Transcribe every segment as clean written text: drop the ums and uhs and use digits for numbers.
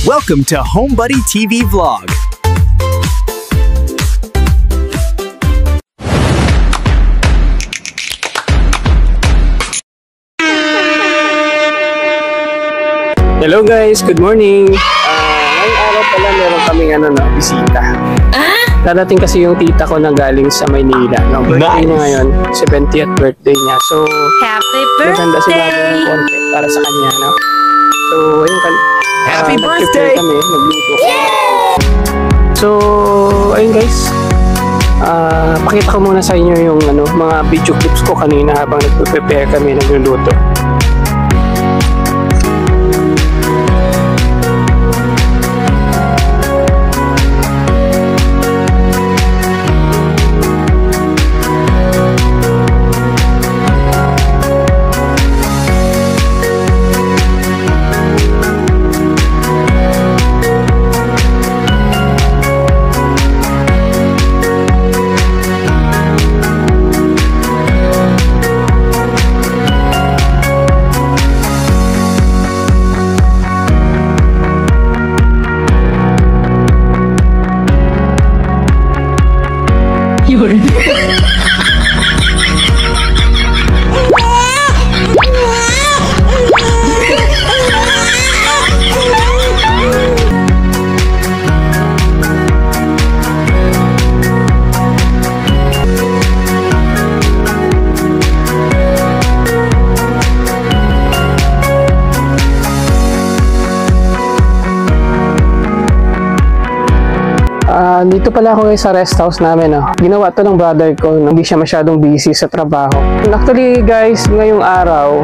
Welcome to HomeBuddy TV Vlog. Hello guys, good morning. Ngayong araw pala meron kaming bisita. Dadating kasi yung tita ko na galing sa Maynila. Birthday niya ngayon, 70th birthday niya. So, happy birthday! Naganda si Mama ng konti para sa kanya, no? So, ayun Happy birthday! Kami, nagluto. So, ayun guys. Pakita ko muna sa inyo yung mga video clips ko kanina habang nagpe-prepare kami, nagluluto. Dito pala ako guys sa rest house namin. Ginawa to ng brother ko, hindi siya masyadong busy sa trabaho. Actually guys, ngayong araw,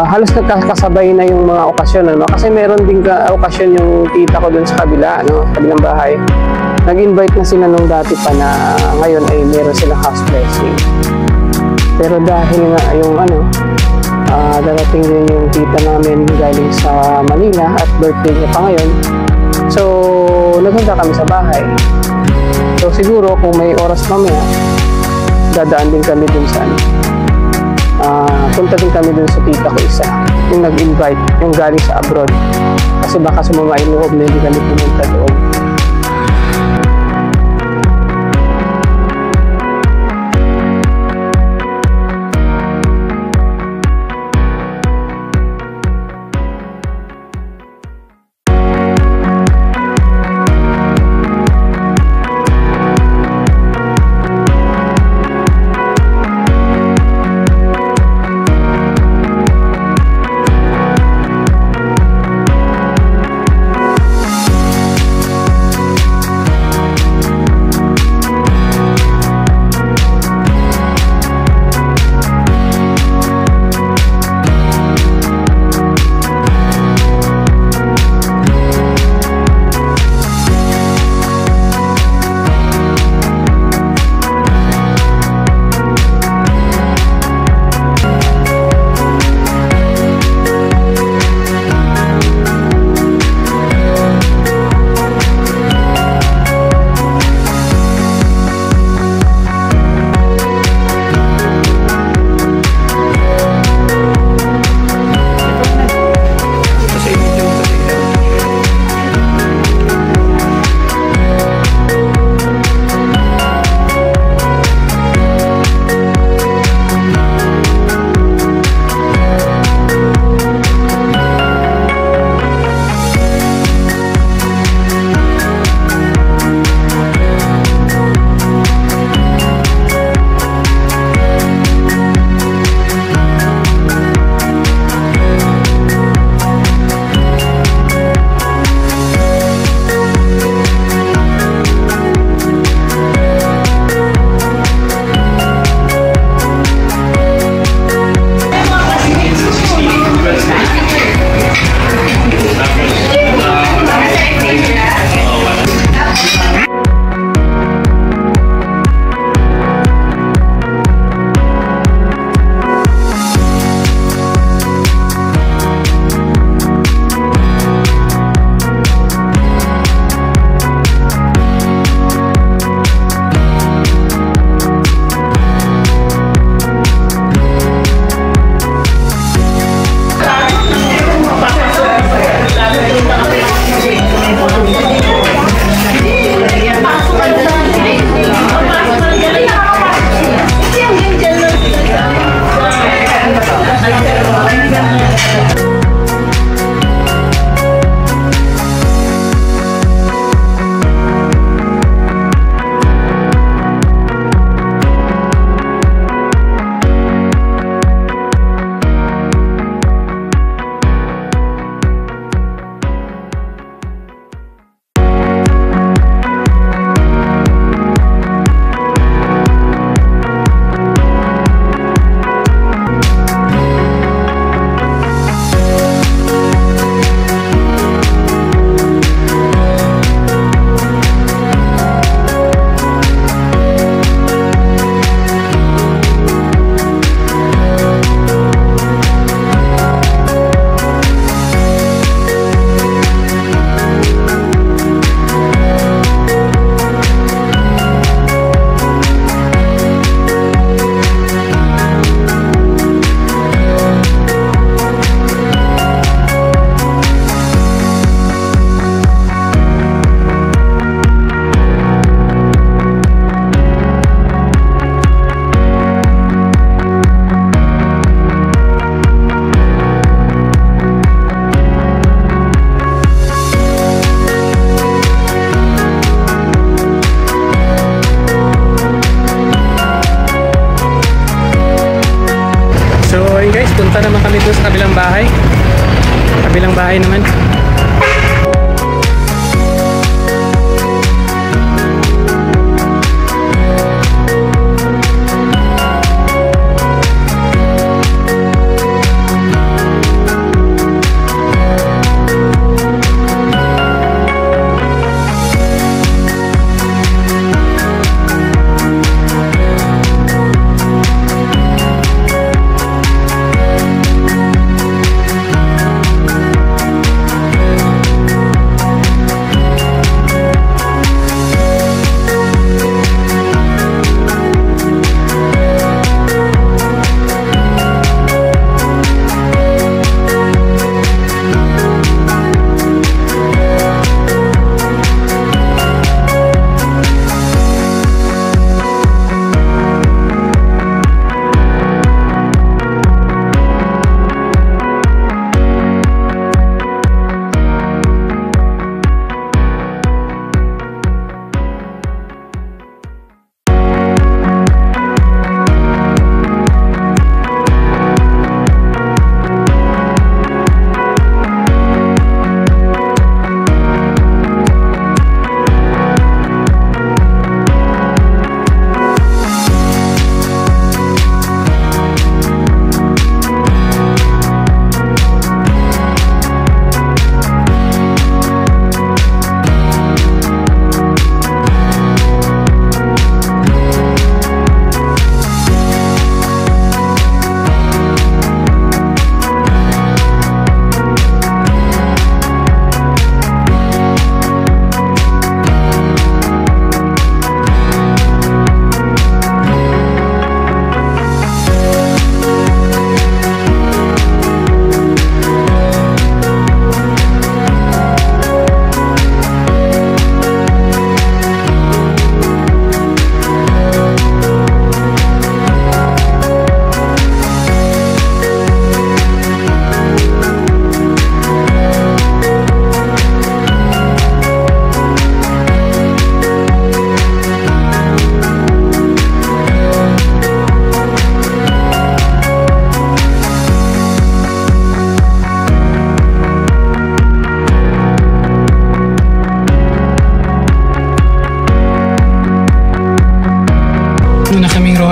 halos nagkakasabay na yung mga okasyon. Kasi meron din okasyon yung tita ko dun sa kabila, kabilang bahay. Nag-invite na sila nung dati pa na ngayon ay meron silang house blessing. Pero dahil nga yung darating din yung tita namin galing sa Manila at birthday niya pa ngayon. So, naghanda kami sa bahay. So, siguro kung may oras mamaya, dadaan din kami dun sa punta din kami dun sa tita ko isa. Yung nag-invite, yung galing sa abroad. Kasi baka sumama yung loob na hindi kami pumunta doon. bahay naman.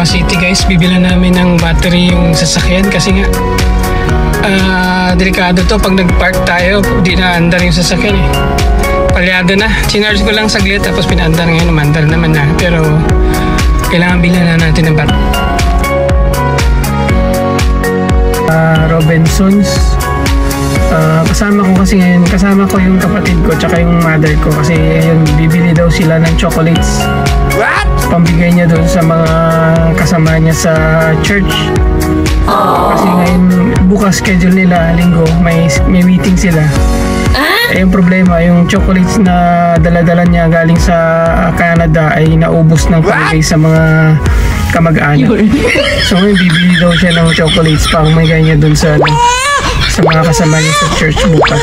City guys, bibilan namin ng battery yung sasakyan kasi nga delikado to pag nag-park tayo, di na andar yung sasakyan eh. Palyado na, chinarge ko lang saglit tapos pinaandar, ngayon umandar naman na, pero kailangan bilan na natin ng battery. Robinsons, kasama ko kasi ngayon, kasama ko yung kapatid ko tsaka yung mother ko kasi yun, bibili daw sila ng chocolates. What? Pambigay niya doon sa mga kasama niya sa church. Kasi ngayon, bukas schedule nila, linggo, may meeting sila. Eh, yung problema, yung chocolates na dala-dala niya galing sa Canada ay naubos ng pamigay sa mga kamag-anak. So ngayon, bibili daw siya ng chocolates para may ganyan doon sa mga kasama niya sa church bukas.